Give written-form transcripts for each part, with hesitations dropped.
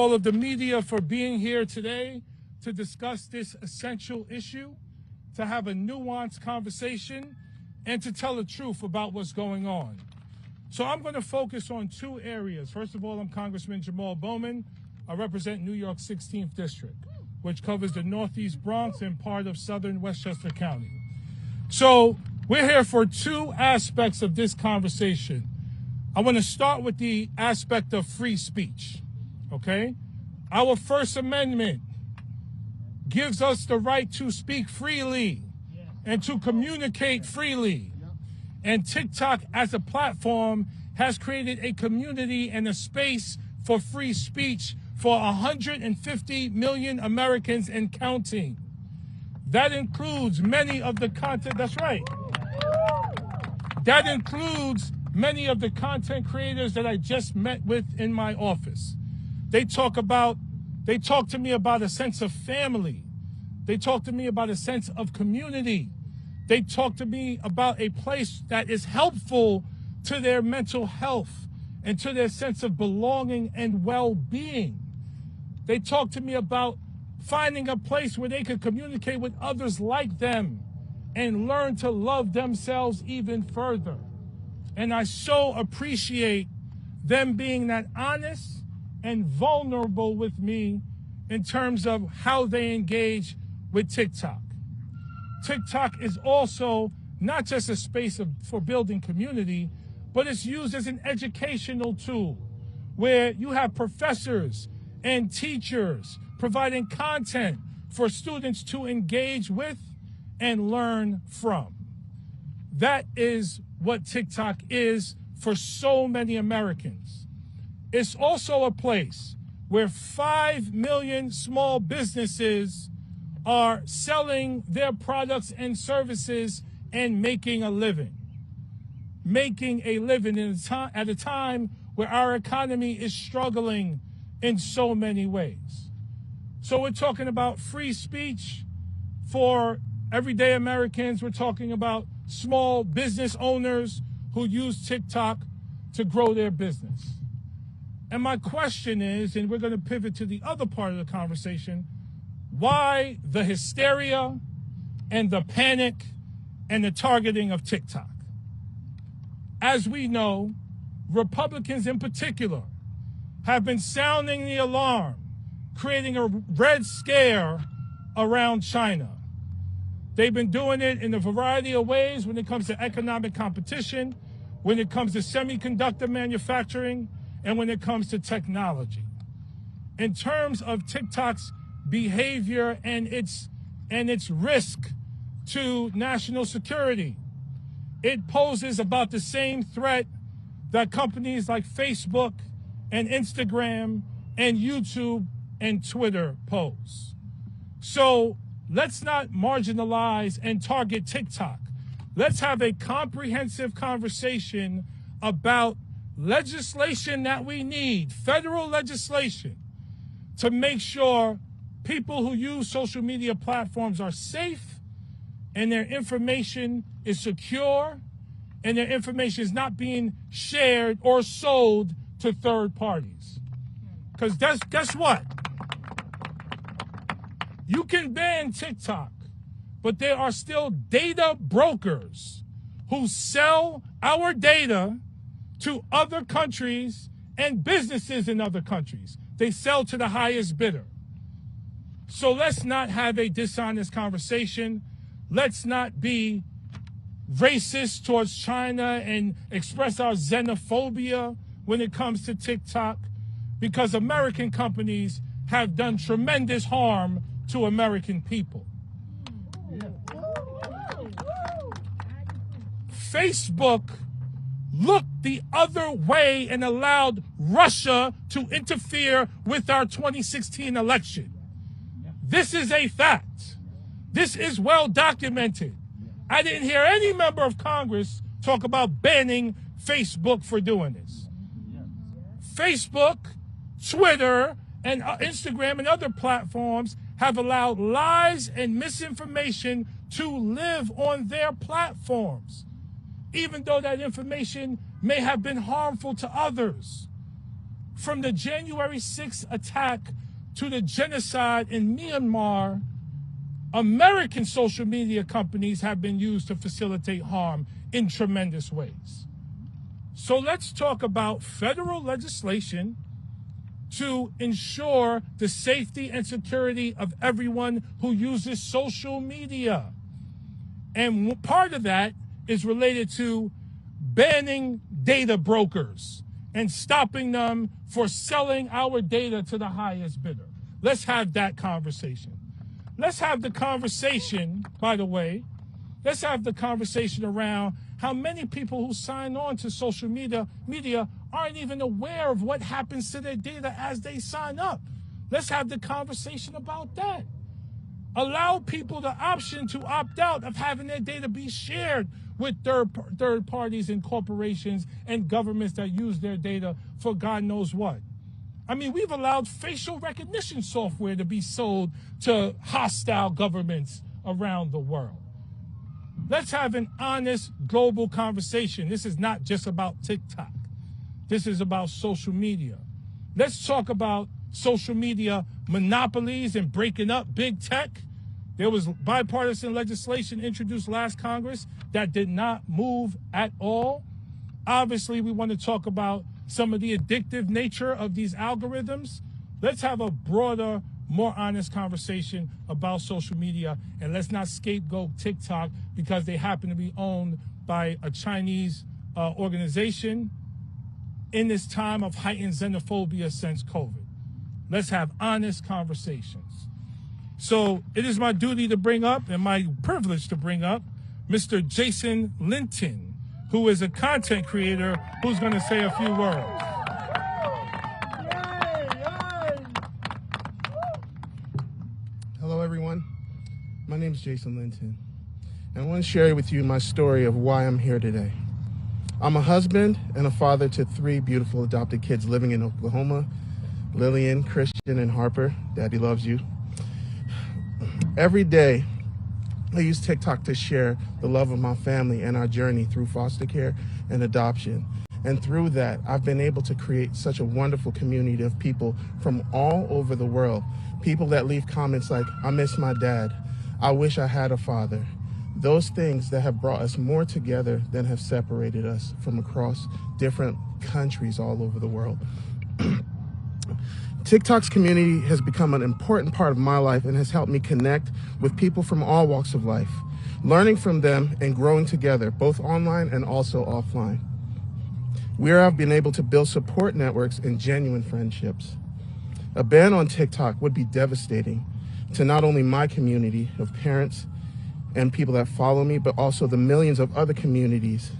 all of the media for being here today to discuss this essential issue, to have a nuanced conversation, and to tell the truth about what's going on. So I'm going to focus on two areas. First of all, I'm Congressman Jamal Bowman. I represent New York's 16th District, which covers the Northeast Bronx and part of southern Westchester County. So we're here for two aspects of this conversation. I want to start with the aspect of free speech, okay? Our First Amendment gives us the right to speak freely and to communicate freely. And TikTok as a platform has created a community and a space for free speech for 150 million Americans and counting. That includes many of the content, that's right. That includes many of the content creators that I just met with in my office. They talk to me about a sense of family. They talk to me about a sense of community. They talk to me about a place that is helpful to their mental health and to their sense of belonging and well-being. They talk to me about finding a place where they can communicate with others like them and learn to love themselves even further. And I so appreciate them being that honest and vulnerable with me in terms of how they engage with TikTok. TikTok is also not just a space for building community, but it's used as an educational tool where you have professors and teachers providing content for students to engage with and learn from. That is what TikTok is for so many Americans. It's also a place where 5 million small businesses are selling their products and services and making a living. Making a living at a time where our economy is struggling in so many ways. So we're talking about free speech for everyday Americans. We're talking about small business owners who use TikTok to grow their business. And my question is, and we're going to pivot to the other part of the conversation, why the hysteria and the panic and the targeting of TikTok? As we know, Republicans in particular have been sounding the alarm, creating a red scare around China. They've been doing it in a variety of ways when it comes to economic competition, when it comes to semiconductor manufacturing, and when it comes to technology. In terms of TikTok's behavior and its risk to national security, it poses about the same threat that companies like Facebook and Instagram and YouTube and Twitter pose. So let's not marginalize and target TikTok. Let's have a comprehensive conversation about legislation that we need, federal legislation, to make sure people who use social media platforms are safe and their information is secure and their information is not being shared or sold to third parties. Because guess what? You can ban TikTok, but there are still data brokers who sell our data to other countries and businesses in other countries. They sell to the highest bidder. So let's not have a dishonest conversation. Let's not be racist towards China and express our xenophobia when it comes to TikTok, because American companies have done tremendous harm to American people. Facebook looked the other way and allowed Russia to interfere with our 2016 election. This is a fact. This is well documented. I didn't hear any member of Congress talk about banning Facebook for doing this. Facebook, Twitter, and Instagram and other platforms have allowed lies and misinformation to live on their platforms, even though that information may have been harmful to others. from the January 6th attack to the genocide in Myanmar, American social media companies have been used to facilitate harm in tremendous ways. So let's talk about federal legislation to ensure the safety and security of everyone who uses social media. And part of that is related to banning data brokers and stopping them for selling our data to the highest bidder. Let's have that conversation. Let's have the conversation, by the way, let's have the conversation around how many people who sign on to social media aren't even aware of what happens to their data as they sign up. Let's have the conversation about that. Allow people the option to opt out of having their data be shared with third parties and corporations and governments that use their data for God knows what. I mean, we've allowed facial recognition software to be sold to hostile governments around the world. Let's have an honest global conversation. This is not just about TikTok. This is about social media. Let's talk about social media monopolies and breaking up big tech. There was bipartisan legislation introduced last Congress that did not move at all. Obviously, we want to talk about some of the addictive nature of these algorithms. Let's have a broader, more honest conversation about social media, and let's not scapegoat TikTok because they happen to be owned by a Chinese organization in this time of heightened xenophobia since COVID. Let's have honest conversations. So it is my duty to bring up and my privilege to bring up Mr. Jason Linton, who is a content creator who's going to say a few words. Hello, everyone. My name is Jason Linton, and I want to share with you my story of why I'm here today. I'm a husband and a father to 3 beautiful adopted kids living in Oklahoma, Lillian, Christian, and Harper. Daddy loves you. Every day, I use TikTok to share the love of my family and our journey through foster care and adoption. And through that, I've been able to create such a wonderful community of people from all over the world. People that leave comments like, I miss my dad. I wish I had a father. Those things that have brought us more together than have separated us from across different countries all over the world. TikTok's community has become an important part of my life and has helped me connect with people from all walks of life, learning from them and growing together, both online and also offline. We have been able to build support networks and genuine friendships. A ban on TikTok would be devastating to not only my community of parents and people that follow me, but also the millions of other communities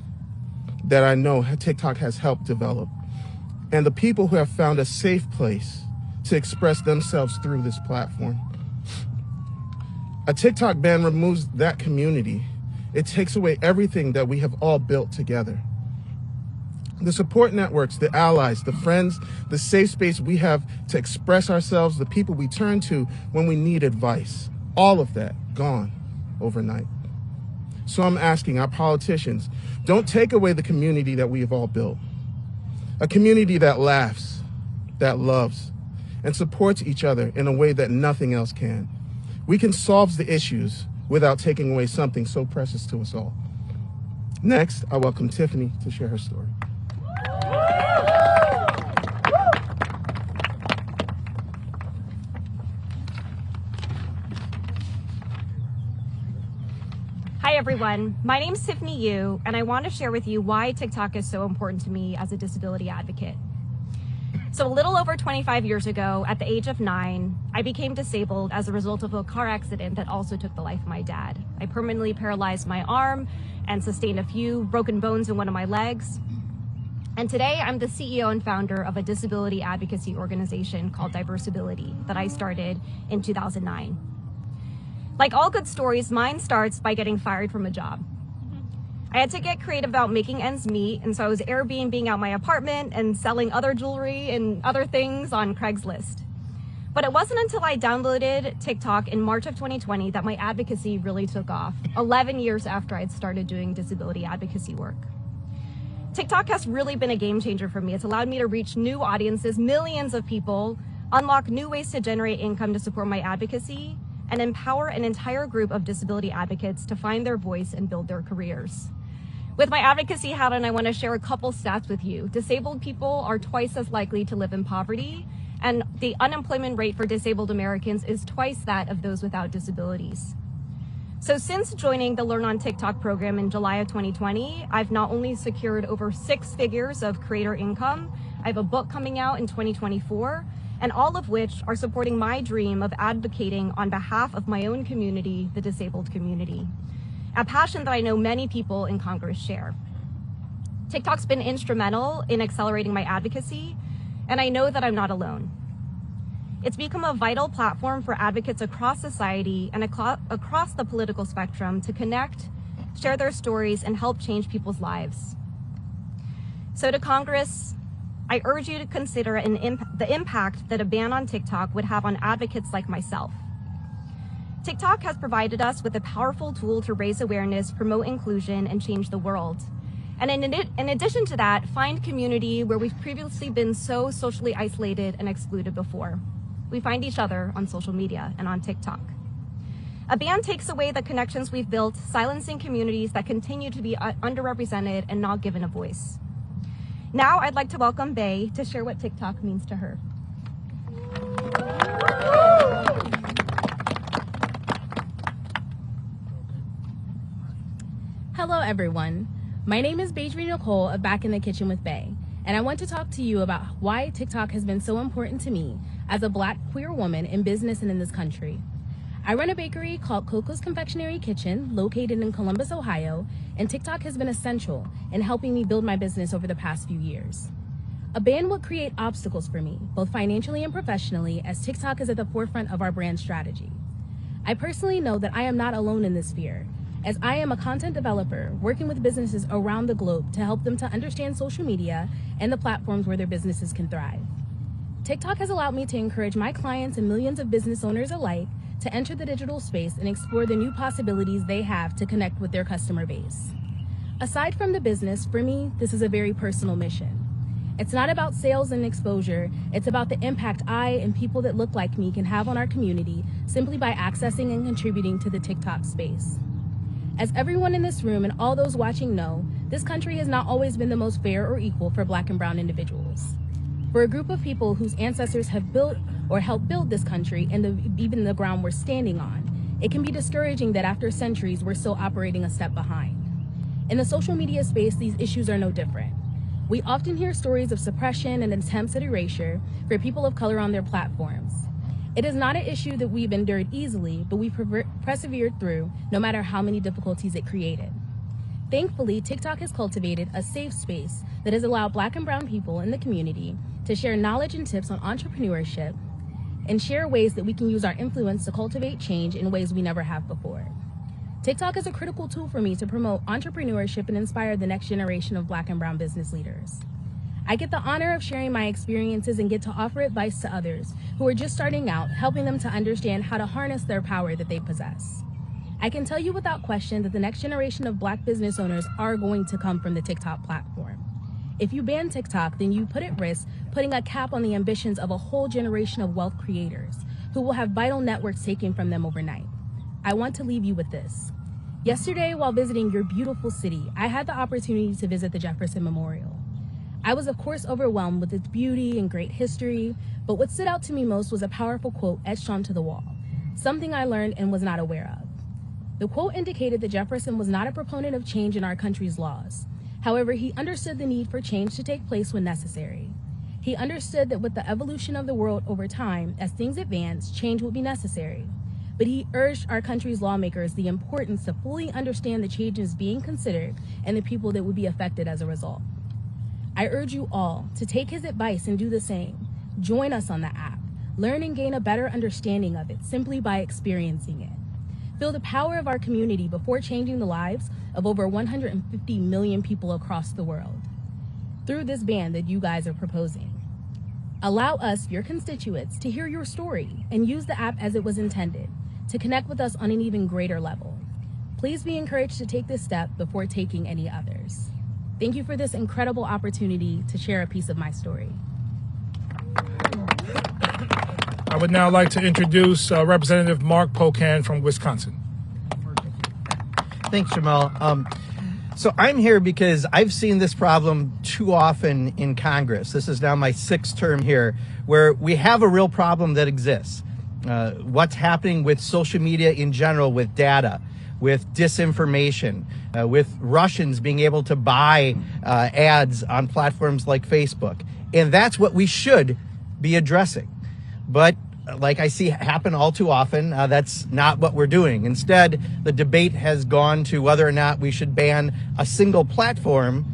that I know TikTok has helped develop, and the people who have found a safe place to express themselves through this platform. A TikTok ban removes that community. It takes away everything that we have all built together. The support networks, the allies, the friends, the safe space we have to express ourselves, the people we turn to when we need advice, all of that gone overnight. So I'm asking our politicians, don't take away the community that we have all built. A community that laughs, that loves, and supports each other in a way that nothing else can. We can solve the issues without taking away something so precious to us all. Next, I welcome Tiffany to share her story. Hi everyone, my name is Tiffany Yu, and I want to share with you why TikTok is so important to me as a disability advocate. So a little over 25 years ago, at the age of 9, I became disabled as a result of a car accident that also took the life of my dad. I permanently paralyzed my arm and sustained a few broken bones in one of my legs. And today I'm the CEO and founder of a disability advocacy organization called Diversability that I started in 2009. Like all good stories, mine starts by getting fired from a job. I had to get creative about making ends meet, and so I was Airbnb-ing out my apartment and selling other jewelry and other things on Craigslist. But it wasn't until I downloaded TikTok in March of 2020 that my advocacy really took off, 11 years after I'd started doing disability advocacy work. TikTok has really been a game changer for me. It's allowed me to reach new audiences, millions of people, unlock new ways to generate income to support my advocacy, and empower an entire group of disability advocates to find their voice and build their careers. With my advocacy hat on, I want to share a couple stats with you. Disabled people are twice as likely to live in poverty, and the unemployment rate for disabled Americans is twice that of those without disabilities. So since joining the Learn on TikTok program in July of 2020, I've not only secured over 6 figures of creator income, I have a book coming out in 2024, and all of which are supporting my dream of advocating on behalf of my own community, the disabled community, a passion that I know many people in Congress share. TikTok's been instrumental in accelerating my advocacy, and I know that I'm not alone. It's become a vital platform for advocates across society and across the political spectrum to connect, share their stories, and help change people's lives. So to Congress, I urge you to consider the impact that a ban on TikTok would have on advocates like myself. TikTok has provided us with a powerful tool to raise awareness, promote inclusion, and change the world. And in addition to that, find community where we've previously been so socially isolated and excluded before. We find each other on social media and on TikTok. A ban takes away the connections we've built, silencing communities that continue to be underrepresented and not given a voice. Now I'd like to welcome Bay to share what TikTok means to her. Hello everyone. My name is Decry Nicole of Back in the Kitchen with Bay, and I want to talk to you about why TikTok has been so important to me as a Black queer woman in business and in this country. I run a bakery called Coco's Confectionery Kitchen, located in Columbus, Ohio, and TikTok has been essential in helping me build my business over the past few years. A ban would create obstacles for me, both financially and professionally, as TikTok is at the forefront of our brand strategy. I personally know that I am not alone in this fear, as I am a content developer working with businesses around the globe to help them to understand social media and the platforms where their businesses can thrive. TikTok has allowed me to encourage my clients and millions of business owners alike to enter the digital space and explore the new possibilities they have to connect with their customer base. Aside from the business, for me, this is a very personal mission. It's not about sales and exposure, it's about the impact I and people that look like me can have on our community simply by accessing and contributing to the TikTok space. As everyone in this room and all those watching know, this country has not always been the most fair or equal for Black and brown individuals. For a group of people whose ancestors have built or helped build this country and even the ground we're standing on, it can be discouraging that after centuries, we're still operating a step behind. In the social media space, these issues are no different. We often hear stories of suppression and attempts at erasure for people of color on their platforms. It is not an issue that we've endured easily, but we persevered through no matter how many difficulties it created. Thankfully, TikTok has cultivated a safe space that has allowed Black and brown people in the community to share knowledge and tips on entrepreneurship and share ways that we can use our influence to cultivate change in ways we never have before. TikTok is a critical tool for me to promote entrepreneurship and inspire the next generation of Black and brown business leaders. I get the honor of sharing my experiences and get to offer advice to others who are just starting out, helping them to understand how to harness their power that they possess. I can tell you without question that the next generation of Black business owners are going to come from the TikTok platform. If you ban TikTok, then you put at risk putting a cap on the ambitions of a whole generation of wealth creators who will have vital networks taken from them overnight. I want to leave you with this. Yesterday, while visiting your beautiful city, I had the opportunity to visit the Jefferson Memorial. I was of course overwhelmed with its beauty and great history, but what stood out to me most was a powerful quote etched onto the wall, something I learned and was not aware of. The quote indicated that Jefferson was not a proponent of change in our country's laws. However, he understood the need for change to take place when necessary. He understood that with the evolution of the world over time, as things advance, change would be necessary. But he urged our country's lawmakers the importance to fully understand the changes being considered and the people that would be affected as a result. I urge you all to take his advice and do the same. Join us on the app. Learn and gain a better understanding of it simply by experiencing it. Feel the power of our community before changing the lives of over 150 million people across the world through this ban that you guys are proposing. Allow us, your constituents, to hear your story and use the app as it was intended to connect with us on an even greater level. Please be encouraged to take this step before taking any others. Thank you for this incredible opportunity to share a piece of my story. I would now like to introduce Representative Mark Pocan from Wisconsin. Thanks, Jamal. So I'm here because I've seen this problem too often in Congress. This is now my 6th term here, where we have a real problem that exists. What's happening with social media in general, with data, with disinformation, with Russians being able to buy ads on platforms like Facebook. And that's what we should be addressing. But like I see happen all too often, that's not what we're doing. Instead, the debate has gone to whether or not we should ban a single platform,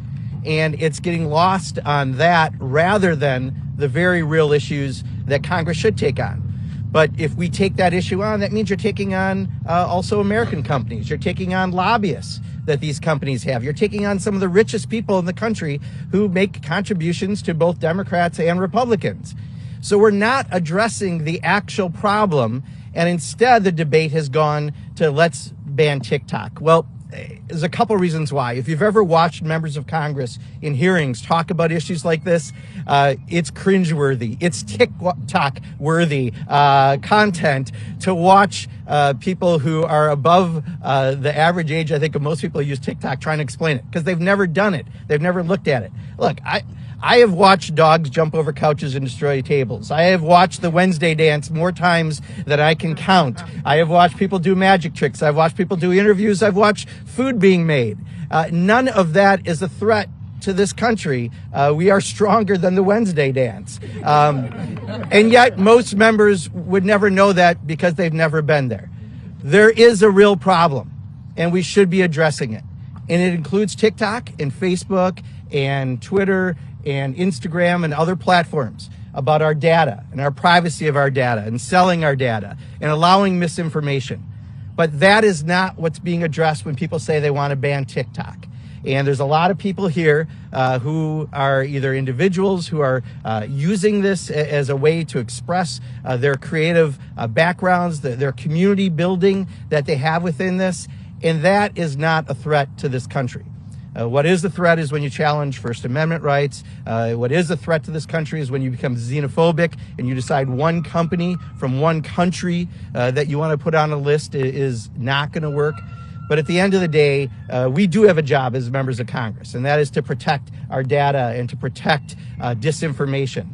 and it's getting lost on that rather than the very real issues that Congress should take on. But if we take that issue on, that means you're taking on also American companies. You're taking on lobbyists that these companies have. You're taking on some of the richest people in the country who make contributions to both Democrats and Republicans. So we're not addressing the actual problem, and instead the debate has gone to let's ban TikTok. Well, there's a couple reasons why. If you've ever watched members of Congress in hearings talk about issues like this, it's cringeworthy. It's TikTok-worthy content to watch people who are above the average age, I think, of most people who use TikTok trying to explain it because they've never done it. They've never looked at it. Look, I have watched dogs jump over couches and destroy tables. I have watched the Wednesday dance more times than I can count. I have watched people do magic tricks. I've watched people do interviews. I've watched food being made. None of that is a threat to this country. We are stronger than the Wednesday dance. And yet most members would never know that because they've never been there. There is a real problem, and we should be addressing it. And it includes TikTok and Facebook and Twitter and Instagram and other platforms about our data and our privacy of our data and selling our data and allowing misinformation. But that is not what's being addressed when people say they want to ban TikTok. And there's a lot of people here who are either individuals who are using this as a way to express their creative backgrounds, their community building that they have within this. And that is not a threat to this country. What is the threat is when you challenge First Amendment rights. What is a threat to this country is when you become xenophobic and you decide one company from one country that you want to put on a list is not going to work. But at the end of the day, we do have a job as members of Congress, and that is to protect our data and to protect disinformation.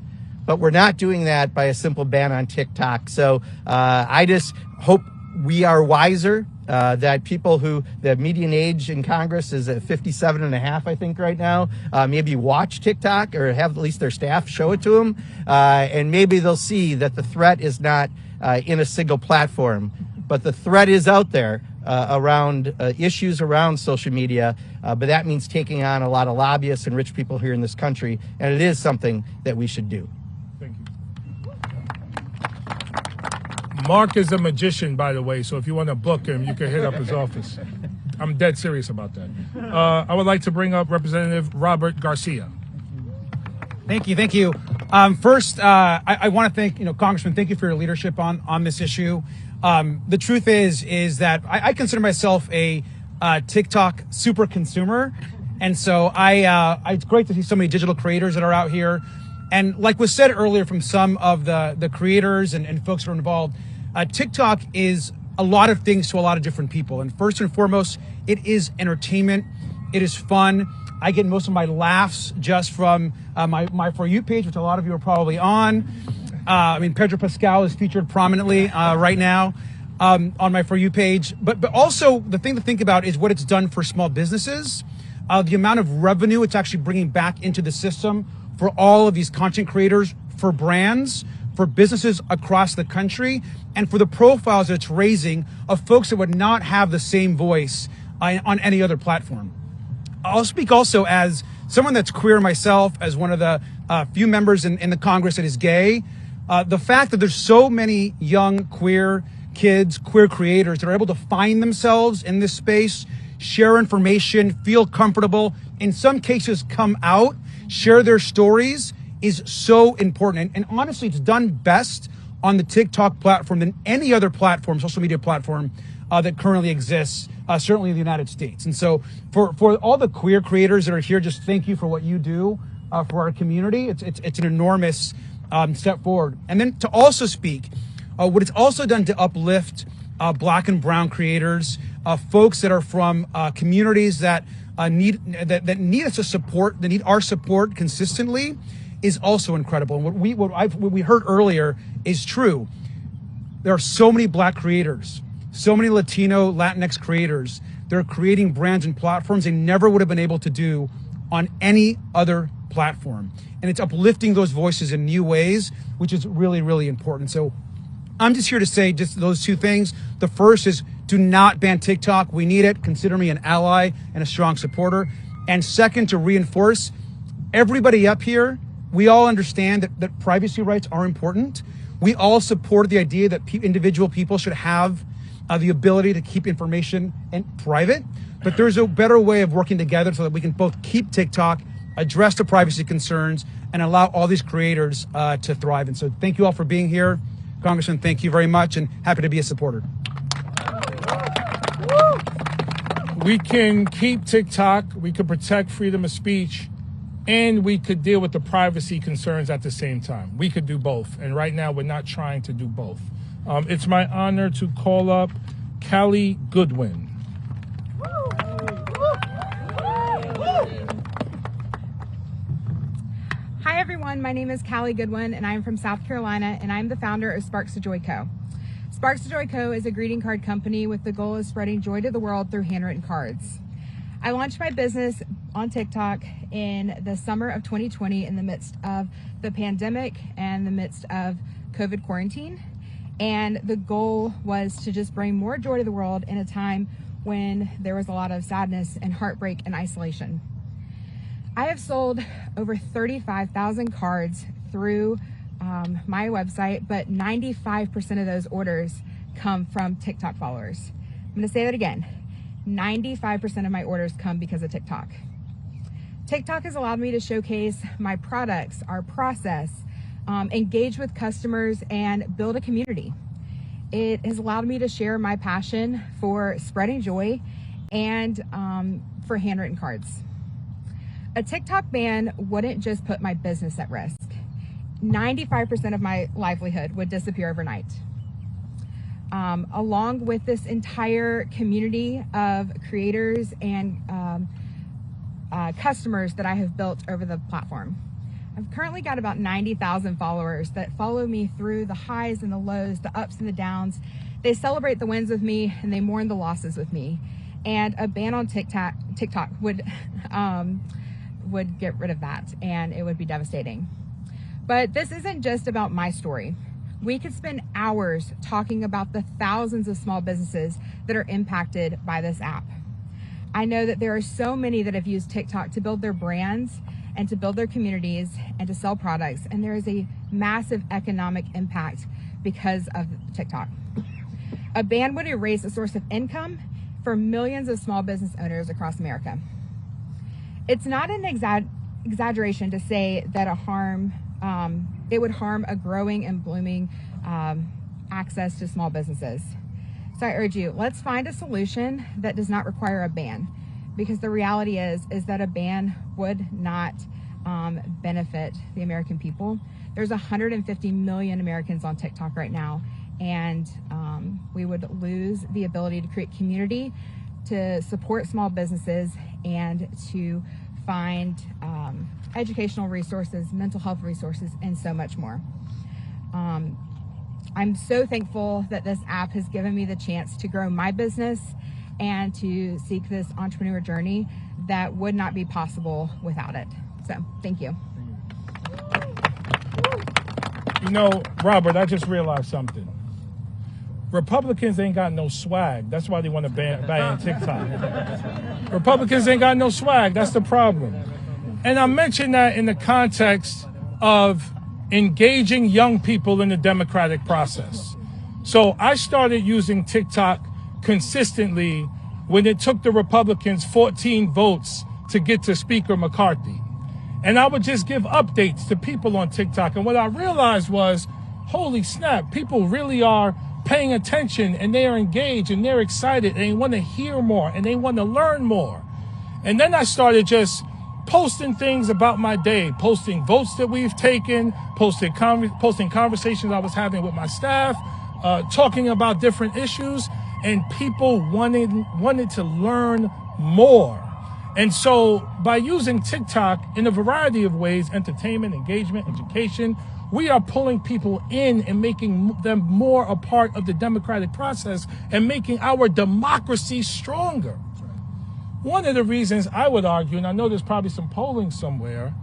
But we're not doing that by a simple ban on TikTok. So I just hope we are wiser. That people who the median age in Congress is at 57 and a half, I think right now, maybe watch TikTok or have at least their staff show it to them. And maybe they'll see that the threat is not in a single platform, but the threat is out there around issues around social media. But that means taking on a lot of lobbyists and rich people here in this country. And it is something that we should do. Mark is a magician, by the way, so if you want to book him, you can hit up his office. I'm dead serious about that. I would like to bring up Representative Robert Garcia. Thank you. First, I want to thank, Congressman, thank you for your leadership on this issue. The truth is that I consider myself a TikTok super consumer. And so it's great to see so many digital creators that are out here. And like was said earlier from some of the creators and folks who are involved, TikTok is a lot of things to a lot of different people. And first and foremost, it is entertainment. It is fun. I get most of my laughs just from my For You page, which a lot of you are probably on. Pedro Pascal is featured prominently right now on my For You page. But also the thing to think about is what it's done for small businesses, the amount of revenue it's actually bringing back into the system for all of these content creators, for brands, for businesses across the country, and for the profiles that it's raising of folks that would not have the same voice on any other platform. I'll speak also as someone that's queer myself, as one of the few members in the Congress that is gay. The fact that there's so many young queer kids, queer creators that are able to find themselves in this space, share information, feel comfortable, in some cases come out, share their stories, is so important. And honestly, it's done best on the TikTok platform than any other platform, social media platform that currently exists, certainly in the United States. And so for all the queer creators that are here, just thank you for what you do for our community. It's an enormous step forward. And then to also speak, what it's also done to uplift Black and brown creators, folks that are from communities that need us to support, that need our support consistently, is also incredible. And what we heard earlier is true. There are so many Black creators, so many Latino, Latinx creators. They're creating brands and platforms they never would have been able to do on any other platform. And it's uplifting those voices in new ways, which is really, really important. So I'm just here to say just those two things. The first is, do not ban TikTok. We need it. Consider me an ally and a strong supporter. And second, to reinforce, everybody up here, we all understand that privacy rights are important. We all support the idea that individual people should have the ability to keep information private. But there's a better way of working together so that we can both keep TikTok, address the privacy concerns, and allow all these creators to thrive. And so thank you all for being here. Congressman, thank you very much, and happy to be a supporter. We can keep TikTok, we could protect freedom of speech, and we could deal with the privacy concerns at the same time. We could do both, and right now we're not trying to do both. It's my honor to call up Callie Goodwin. Hi everyone, my name is Callie Goodwin and I'm from South Carolina and I'm the founder of Sparks of Joy Co. Sparks of Joy Co. is a greeting card company with the goal of spreading joy to the world through handwritten cards. I launched my business on TikTok in the summer of 2020 in the midst of the pandemic and the midst of COVID quarantine. And the goal was to just bring more joy to the world in a time when there was a lot of sadness and heartbreak and isolation. I have sold over 35,000 cards through my website, but 95% of those orders come from TikTok followers. I'm gonna say that again. 95% of my orders come because of TikTok. TikTok has allowed me to showcase my products, our process, engage with customers, and build a community. It has allowed me to share my passion for spreading joy and for handwritten cards. A TikTok ban wouldn't just put my business at risk. 95% of my livelihood would disappear overnight. Along with this entire community of creators and customers that I have built over the platform. I've currently got about 90,000 followers that follow me through the highs and the lows, the ups and the downs. They celebrate the wins with me and they mourn the losses with me. And a ban on TikTok would get rid of that, and it would be devastating. But this isn't just about my story. We could spend hours talking about the thousands of small businesses that are impacted by this app. I know that there are so many that have used TikTok to build their brands and to build their communities and to sell products, and there is a massive economic impact because of TikTok. A ban would erase a source of income for millions of small business owners across America. It's not an exaggeration to say that it would harm a growing and blooming access to small businesses. So I urge you, let's find a solution that does not require a ban, because the reality is that a ban would not benefit the American people. There's 150 million Americans on TikTok right now, and we would lose the ability to create community, to support small businesses, and to find educational resources, mental health resources, and so much more. I'm so thankful that this app has given me the chance to grow my business and to seek this entrepreneur journey that would not be possible without it. So, thank you. You know, Robert, I just realized something. Republicans ain't got no swag. That's why they want to ban TikTok. Republicans ain't got no swag. That's the problem. And I mention that in the context of engaging young people in the democratic process. So I started using TikTok consistently when it took the Republicans 14 votes to get to Speaker McCarthy. And I would just give updates to people on TikTok. And what I realized was, holy snap, people really are paying attention and they are engaged and they're excited and they want to hear more and they want to learn more. And then I started just posting things about my day, posting votes that we've taken, posting conversations I was having with my staff, talking about different issues, and people wanted to learn more. And so by using TikTok in a variety of ways, entertainment, engagement, education, we are pulling people in and making them more a part of the democratic process and making our democracy stronger. One of the reasons I would argue, and I know there's probably some polling somewhere,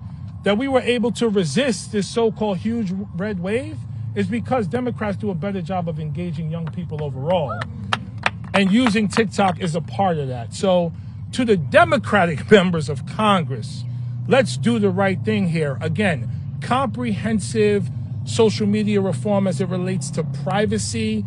that we were able to resist this so-called huge red wave is because Democrats do a better job of engaging young people overall. And using TikTok is a part of that. So to the Democratic members of Congress, let's do the right thing here. Again, comprehensive social media reform as it relates to privacy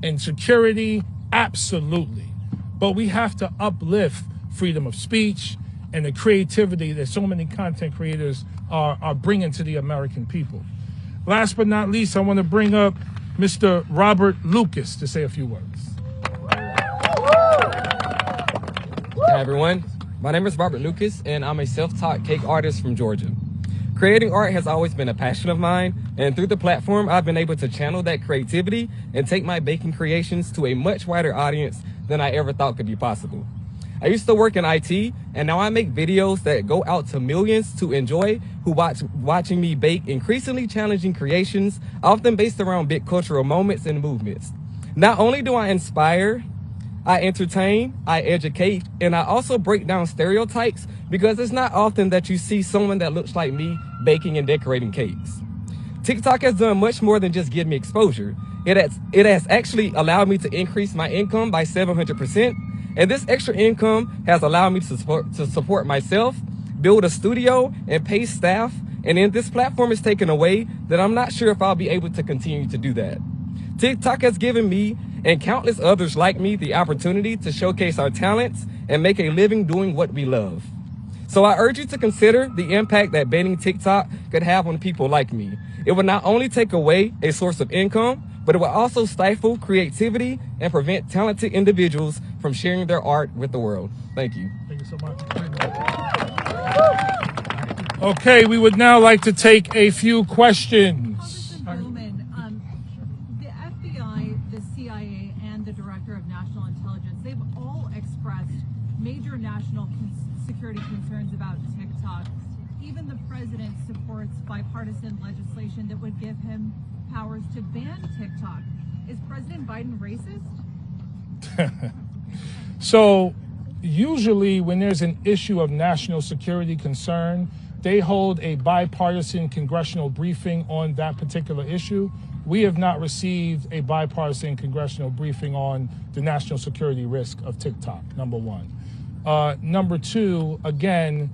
and security, absolutely. But we have to uplift freedom of speech and the creativity that so many content creators are bringing to the American people. Last but not least, I want to bring up Mr. Robert Lucas to say a few words. Hi everyone, my name is Robert Lucas and I'm a self-taught cake artist from Georgia. Creating art has always been a passion of mine, and through the platform I've been able to channel that creativity and take my baking creations to a much wider audience than I ever thought could be possible. I used to work in IT, and now I make videos that go out to millions to enjoy, who watching me bake increasingly challenging creations, often based around big cultural moments and movements. Not only do I inspire, I entertain, I educate, and I also break down stereotypes, because it's not often that you see someone that looks like me baking and decorating cakes. TikTok has done much more than just give me exposure. It has actually allowed me to increase my income by 700%, and this extra income has allowed me to support myself, build a studio, and pay staff, and then this platform is taken away, then I'm not sure if I'll be able to continue to do that. TikTok has given me and countless others like me the opportunity to showcase our talents and make a living doing what we love. So I urge you to consider the impact that banning TikTok could have on people like me. It would not only take away a source of income, but it will also stifle creativity and prevent talented individuals from sharing their art with the world. Thank you. Thank you so much. Okay, we would now like to take a few questions. Congressman Bowman, the FBI, the CIA, and the Director of National Intelligence, they've all expressed major national security concerns about TikTok. Even the president supports bipartisan legislation that would give him powers to ban TikTok. Is President Biden racist? So usually when there's an issue of national security concern, they hold a bipartisan congressional briefing on that particular issue. We have not received a bipartisan congressional briefing on the national security risk of TikTok, number one. Number two, again,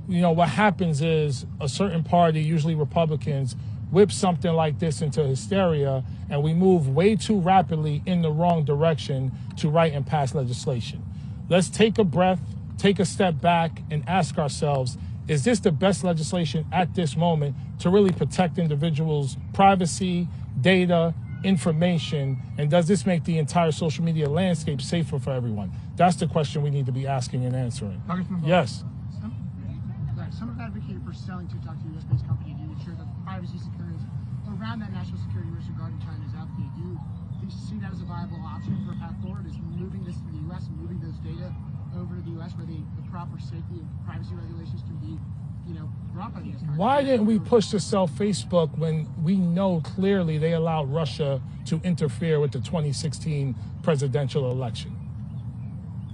you know, what happens is a certain party, usually Republicans, whip something like this into hysteria, and we move way too rapidly in the wrong direction to write and pass legislation. Let's take a breath, take a step back, and ask ourselves, is this the best legislation at this moment to really protect individuals' privacy, data, information, and does this make the entire social media landscape safer for everyone? That's the question we need to be asking and answering. Yes. Some have advocated for selling TikTok to a U.S.-based company to ensure that privacy security around that national security risk regarding China's advocate. Do you see that as a viable option for a path forward? Is moving this to the U.S. and moving those data over to the U.S. where the proper safety and privacy regulations can be, you know, brought by the U.S. Why didn't we push to sell Facebook when we know clearly they allowed Russia to interfere with the 2016 presidential election?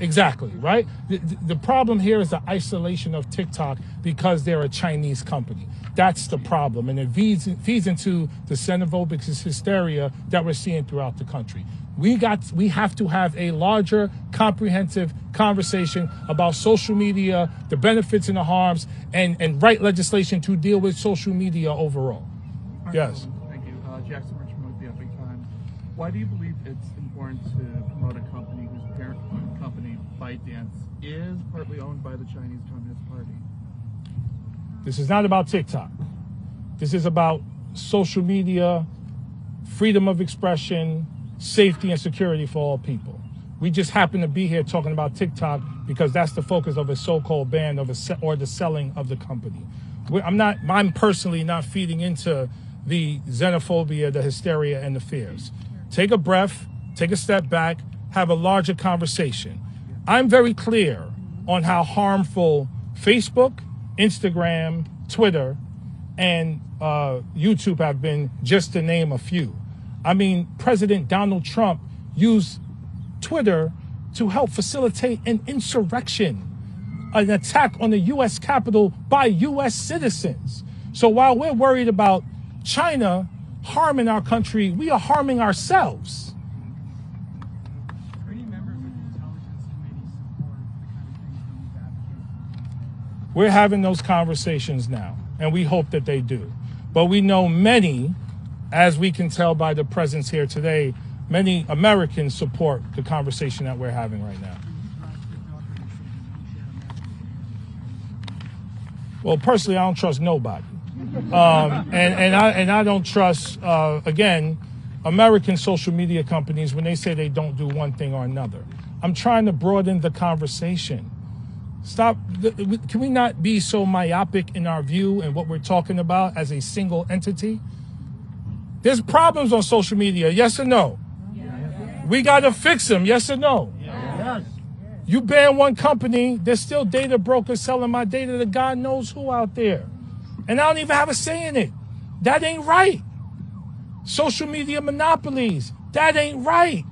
Exactly, right? The problem here is the isolation of TikTok because they're a Chinese company. That's the problem, and it feeds into the xenophobic hysteria that we're seeing throughout the country. We have to have a larger, comprehensive conversation about social media, the benefits and the harms, and write legislation to deal with social media overall. Yes. Thank you. Jackson Rich from the Epic Times. Why do you believe it's important to promote a company whose parent company, ByteDance, is partly owned by the Chinese Communist Party? This is not about TikTok. This is about social media, freedom of expression, safety and security for all people. We just happen to be here talking about TikTok because that's the focus of a so-called ban or the selling of the company. I'm personally not feeding into the xenophobia, the hysteria, and the fears. Take a breath, take a step back, have a larger conversation. I'm very clear on how harmful Facebook, Instagram, Twitter, and YouTube have been, just to name a few. I mean, President Donald Trump used Twitter to help facilitate an insurrection, an attack on the U.S. Capitol by U.S. citizens. So while we're worried about China harming our country, we are harming ourselves. We're having those conversations now, and we hope that they do. But we know many, as we can tell by the presence here today, many Americans support the conversation that we're having right now. Well, personally, I don't trust nobody. And I don't trust, again, American social media companies when they say they don't do one thing or another. I'm trying to broaden the conversation. Stop. Can we not be so myopic in our view and what we're talking about as a single entity? There's problems on social media, yes or no? Yes. We got to fix them, yes or no? Yes. You ban one company, there's still data brokers selling my data to God knows who out there. And I don't even have a say in it. That ain't right. Social media monopolies, that ain't right.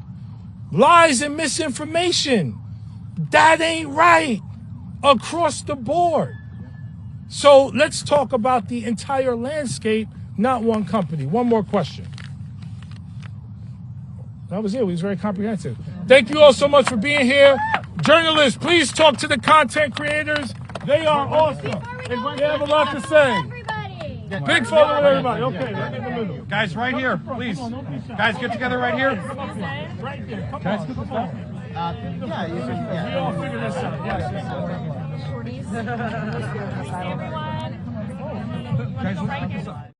Lies and misinformation, that ain't right. Across the board. So let's talk about the entire landscape, not one company. One more question. That was it. It was very comprehensive. Thank you all so much for being here. Journalists, please talk to the content creators. They are awesome. They have a lot to say. Big photo with everybody. Okay, right in the middle. Guys, right here, please. Guys, get together right here. Right there. Come on. Come on. Yeah, you can. We all figure this out. Yes. Everyone. Guys, look at this.